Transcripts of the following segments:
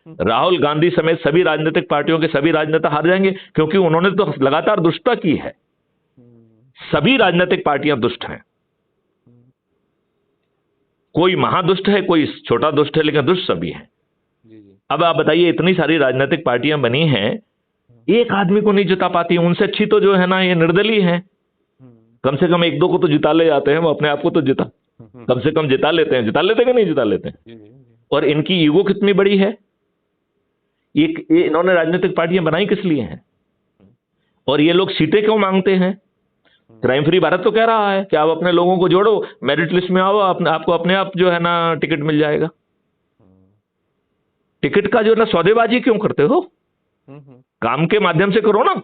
राहुल गांधी समेत सभी राजनीतिक पार्टियों के सभी राजनेता हार जाएंगे, क्योंकि उन्होंने तो लगातार दुष्टता की है। सभी राजनीतिक पार्टियां दुष्ट हैं, कोई महादुष्ट है, कोई छोटा दुष्ट है, लेकिन दुष्ट सभी हैं। अब आप बताइए, इतनी सारी राजनीतिक पार्टियां बनी हैं, एक आदमी को नहीं जिता पाती। उनसे अच्छी तो जो है ना, ये निर्दलीय हैं। कम से कम एक दो को तो जिता ले जाते हैं, वो अपने आप को तो जिता कम से कम जिता लेते हैं। जिता लेते कि नहीं जिता लेते हैं? और इनकी ईगो कितनी बड़ी है। ये इन्होंने राजनीतिक पार्टियां बनाई किस लिए हैं, और ये लोग सीटें क्यों मांगते हैं? क्राइम फ्री भारत तो कह रहा है कि आप अपने लोगों को जोड़ो, मेरिट लिस्ट में आओ, आपको अपने आप जो है ना टिकट मिल जाएगा। टिकट का जो है ना सौदेबाजी क्यों करते हो? काम के माध्यम से करो ना।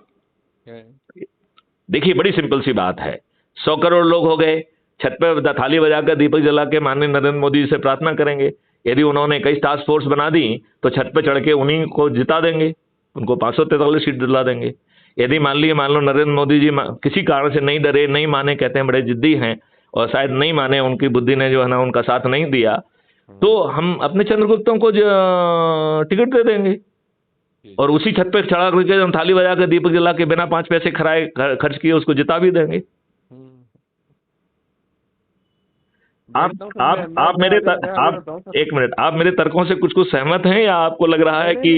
देखिए, बड़ी सिंपल सी बात है। 100 करोड़ लोग हो गए, छत पे थाली बजाकर दीपक जला के माननीय नरेंद्र मोदी जी से प्रार्थना करेंगे। यदि उन्होंने कई टास्क फोर्स बना दी तो छत पे चढ़ के उन्हीं को जिता देंगे, उनको 543 सीट दिला देंगे। यदि मान लो नरेंद्र मोदी जी किसी कारण से नहीं डरे, नहीं माने, कहते हैं बड़े जिद्दी हैं और शायद नहीं माने, उनकी बुद्धि ने जो है ना उनका साथ नहीं दिया, तो हम अपने चंद्रगुप्तों को टिकट दे देंगे और उसी छत पे चढ़ा करके हम थाली बजा के दीपक जला के बिना 5 पैसे खर्च किए उसको जिता भी देंगे। आप एक मिनट, आप मेरे तर्कों से कुछ सहमत हैं, या आपको लग रहा है कि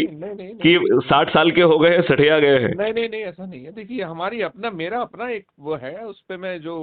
60 साल के हो गए, सठिया गए हैं? नहीं, ऐसा नहीं है। देखिए, हमारी मेरा अपना एक वो है, उस पे मैं जो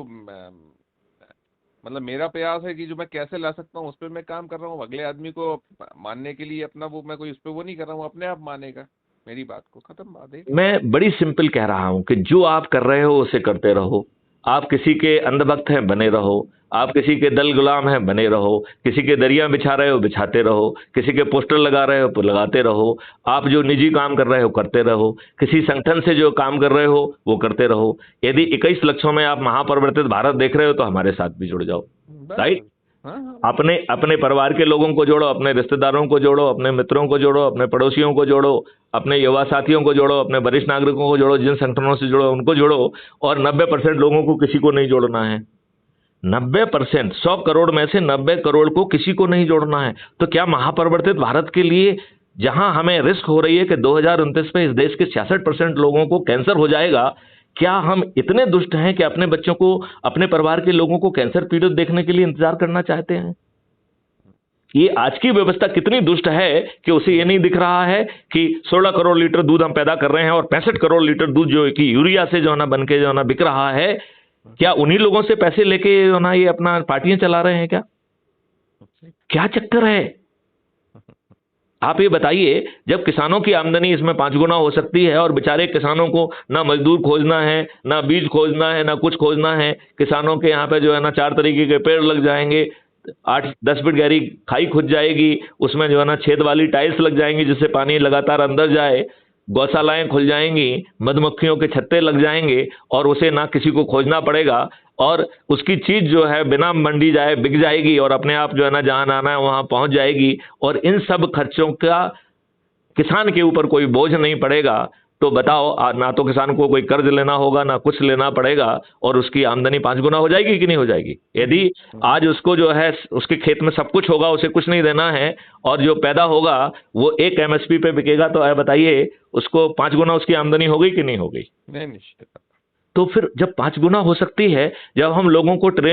मतलब मेरा प्रयास है कि जो मैं कैसे ला सकता हूँ उस पर मैं काम कर रहा हूँ। अगले आदमी को मानने के लिए अपना वो मैं कोई उस पर वो नहीं कर रहा हूँ, अपने आप मानेगा मेरी बात को, खत्म बात है। मैं बड़ी सिंपल कह रहा हूं कि जो आप कर रहे हो उसे करते रहो। आप किसी के अंधभक्त हैं, बने रहो। आप किसी के दल गुलाम हैं, बने रहो। किसी के दरिया बिछा रहे हो, बिछाते रहो। किसी के पोस्टर लगा रहे हो, लगाते रहो। आप जो निजी काम कर रहे हो, करते रहो। किसी संगठन से जो काम कर रहे हो, वो करते रहो। यदि 21 लक्ष्यों में आप महापरिवर्तित भारत देख रहे हो, तो हमारे साथ भी जुड़ जाओ। राइट? अपने परिवार के लोगों को जोड़ो, अपने रिश्तेदारों को जोड़ो, अपने मित्रों को जोड़ो, अपने पड़ोसियों को जोड़ो, अपने युवा साथियों को जोड़ो, अपने वरिष्ठ नागरिकों को जोड़ो, जिन संगठनों से जोड़ो उनको जोड़ो। और 90% लोगों को किसी को नहीं जोड़ना है। 90%, 100 करोड़ में से 90 करोड़ को किसी को नहीं जोड़ना है। तो क्या महापरिवर्तित भारत के लिए, जहां हमें रिस्क हो रही है कि 2029 में इस देश के 66% लोगों को कैंसर हो जाएगा, क्या हम इतने दुष्ट हैं कि अपने बच्चों को, अपने परिवार के लोगों को कैंसर पीड़ित देखने के लिए इंतजार करना चाहते हैं? ये आज की व्यवस्था कितनी दुष्ट है कि उसे ये नहीं दिख रहा है कि 16 करोड़ लीटर दूध हम पैदा कर रहे हैं और 65 करोड़ लीटर दूध जो कि यूरिया से जो है ना बन के जो है ना बिक रहा है। क्या उन्हीं लोगों से पैसे लेके जो ना ये अपना पार्टियां चला रहे हैं? क्या चक्कर है? आप ये बताइए, जब किसानों की आमदनी इसमें 5 गुना हो सकती है और बेचारे किसानों को ना मजदूर खोजना है, ना बीज खोजना है, ना कुछ खोजना है। किसानों के यहाँ पे जो है ना 4 तरीके के पेड़ लग जाएंगे, 8-10 फीट गहरी खाई खुद जाएगी, उसमें जो है ना छेद वाली टाइल्स लग जाएंगी जिससे पानी लगातार अंदर जाए, गौशालाएं खुल जाएंगी, मधुमक्खियों के छत्ते लग जाएंगे और उसे ना किसी को खोजना पड़ेगा और उसकी चीज जो है बिना मंडी जाए बिक जाएगी और अपने आप जो है ना जहां आना है वहां पहुंच जाएगी। और इन सब खर्चों का किसान के ऊपर कोई बोझ नहीं पड़ेगा। तो बताओ, ना तो किसान को कोई कर्ज लेना होगा, ना कुछ लेना पड़ेगा, और उसकी आमदनी 5 गुना हो जाएगी कि नहीं हो जाएगी? यदि आज उसको जो है उसके खेत में सब कुछ होगा, उसे कुछ नहीं देना है, और जो पैदा होगा वो एक MSP पे बिकेगा, तो बताइए उसको 5 गुना उसकी आमदनी हो गई कि नहीं हो गई? नहीं, निश्चित। तो फिर जब 5 गुना हो सकती है, जब हम लोगों को ट्रेन